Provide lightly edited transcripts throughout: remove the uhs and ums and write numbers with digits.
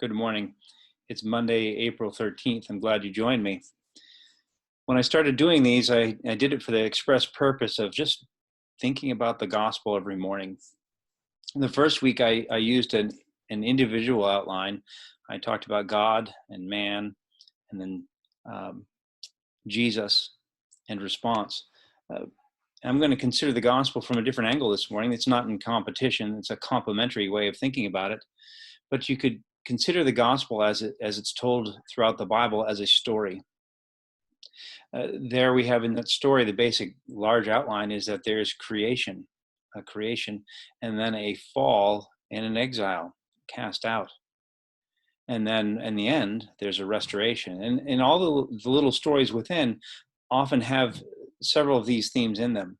Good morning. It's Monday, April 13th. I'm glad you joined me. When I started doing these, I did it for the express purpose of just thinking about the gospel every morning. In the first week, I used an individual outline. I talked about God and man, and then Jesus and response. I'm going to consider the gospel from a different angle this morning. It's not in competition. It's a complementary way of thinking about it. But you could consider the gospel as it's told throughout the Bible as a story. There we have in that story, the basic large outline is that there's creation, and then a fall and an exile, cast out. And then in the end, there's a restoration. And all the little stories within often have several of these themes in them.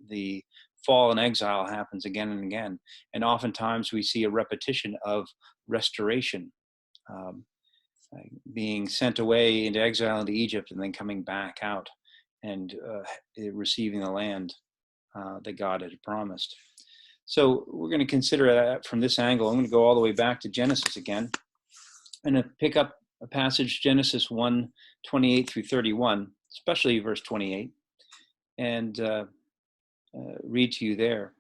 The fall and exile happens again and again. And oftentimes we see a repetition of restoration, being sent away into exile into Egypt and then coming back out and receiving the land that God had promised. So we're going to consider that from this angle. I'm going to go all the way back to Genesis again. I'm going to pick up a passage, Genesis 1:28 through 31, especially verse 28, and read to you there.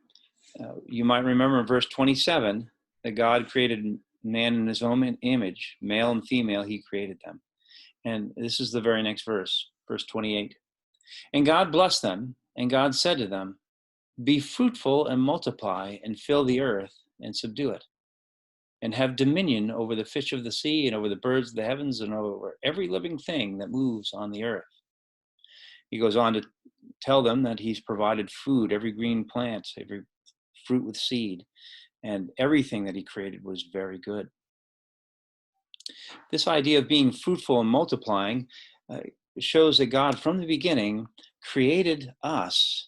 You might remember in verse 27 that God created man in his own image, male and female, he created them. And this is the very next verse, verse 28. And God blessed them, and God said to them, be fruitful and multiply and fill the earth and subdue it, and have dominion over the fish of the sea and over the birds of the heavens and over every living thing that moves on the earth. He goes on to tell them that he's provided food, every green plant, every fruit with seed, and everything that he created was very good. This idea of being fruitful and multiplying shows that God, from the beginning, created us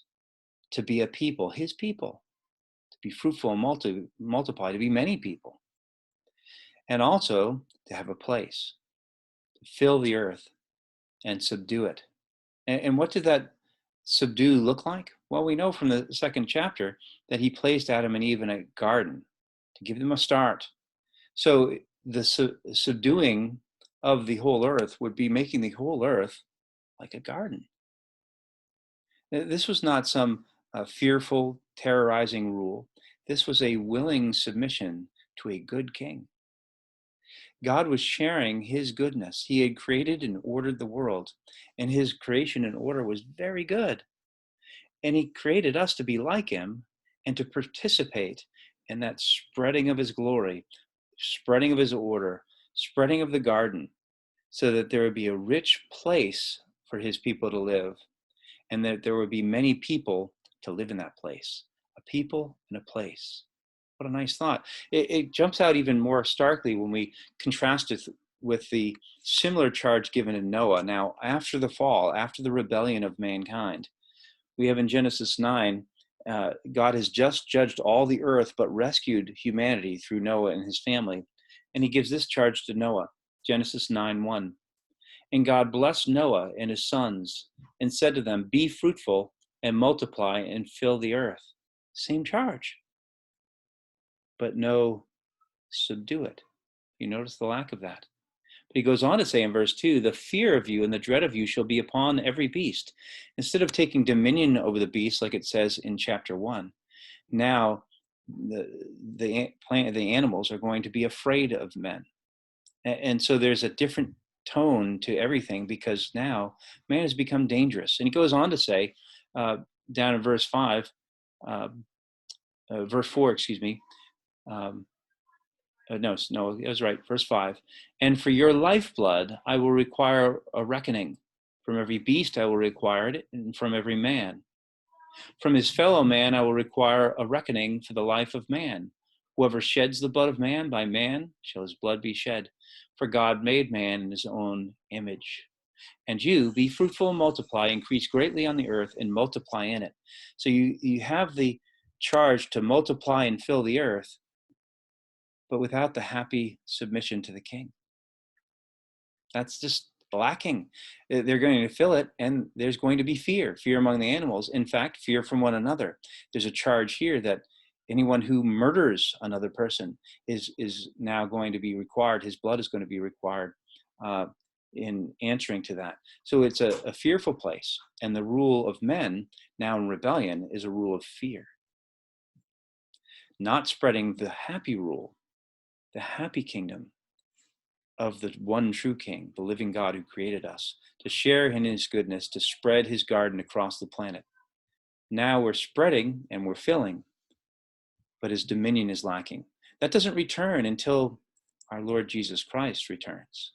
to be a people, his people, to be fruitful and multiply, to be many people, and also to have a place, to fill the earth and subdue it. And what did that subdue look like? Well, we know from the second chapter that he placed Adam and Eve in a garden to give them a start. So the subduing of the whole earth would be making the whole earth like a garden. This was not some fearful, terrorizing rule. This was a willing submission to a good king. God was sharing his goodness. He had created and ordered the world, and his creation and order was very good. And he created us to be like him and to participate in that spreading of his glory, spreading of his order, spreading of the garden, so that there would be a rich place for his people to live, and that there would be many people to live in that place, a people and a place. What a nice thought. It jumps out even more starkly when we contrast it with the similar charge given in Noah. Now, after the fall, after the rebellion of mankind, we have in Genesis 9, God has just judged all the earth but rescued humanity through Noah and his family. And he gives this charge to Noah, Genesis 9:1. And God blessed Noah and his sons and said to them, be fruitful and multiply and fill the earth. Same charge, but no subdue it. You notice the lack of that. But he goes on to say in verse 2, the fear of you and the dread of you shall be upon every beast. Instead of taking dominion over the beast, like it says in chapter 1, now the animals are going to be afraid of men. And so there's a different tone to everything, because now man has become dangerous. And he goes on to say, down in verse 4, excuse me, no, it was right. Verse 5. And for your lifeblood, I will require a reckoning. From every beast, I will require it, and from every man. From his fellow man, I will require a reckoning for the life of man. Whoever sheds the blood of man, by man shall his blood be shed. For God made man in his own image. And you, be fruitful and multiply, increase greatly on the earth and multiply in it. So you have the charge to multiply and fill the earth, but without the happy submission to the king. That's just lacking. They're going to fill it, and there's going to be fear among the animals. In fact, fear from one another. There's a charge here that Anyone who murders another person is now going to be required, his blood is going to be required uh, in answering to that. So it's a fearful place. And the rule of men now in rebellion is a rule of fear, not spreading the happy rule, the happy kingdom of the one true King, the living God who created us, to share in his goodness, to spread his garden across the planet. Now we're spreading and we're filling, but his dominion is lacking. That doesn't return until our Lord Jesus Christ returns,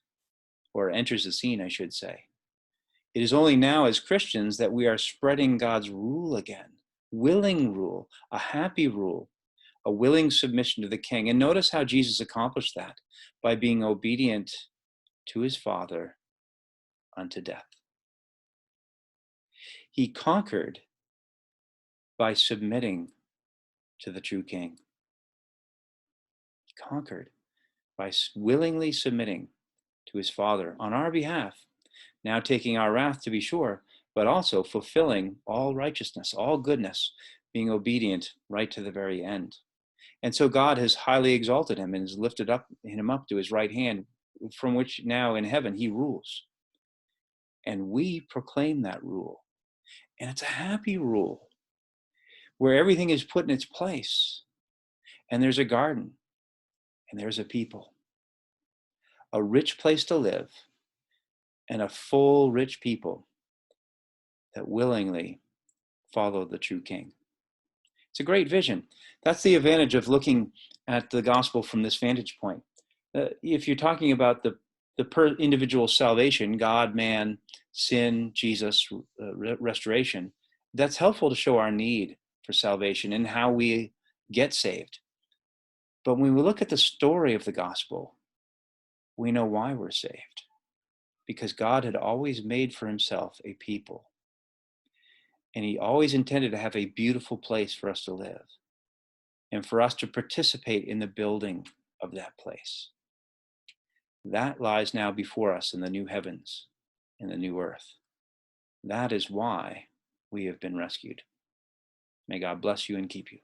or enters the scene, I should say. It is only now as Christians that we are spreading God's rule again, willing rule, a happy rule, a willing submission to the King. And notice how Jesus accomplished that by being obedient to his Father unto death. He conquered by submitting to the true King. He conquered by willingly submitting to his Father on our behalf, now taking our wrath, to be sure, but also fulfilling all righteousness, all goodness, being obedient right to the very end. And so God has highly exalted him and has lifted him up to his right hand, from which now in heaven he rules. And we proclaim that rule. And it's a happy rule where everything is put in its place. And there's a garden, and there's a people, a rich place to live, and a full, rich people that willingly follow the true King. It's a great vision. That's the advantage of looking at the gospel from this vantage point. If you're talking about the individual salvation, God, man, sin, Jesus, restoration, that's helpful to show our need for salvation and how we get saved. But when we look at the story of the gospel, we know why we're saved. Because God had always made for himself a people. And he always intended to have a beautiful place for us to live and for us to participate in the building of that place. That lies now before us in the new heavens and the new earth. That is why we have been rescued. May God bless you and keep you.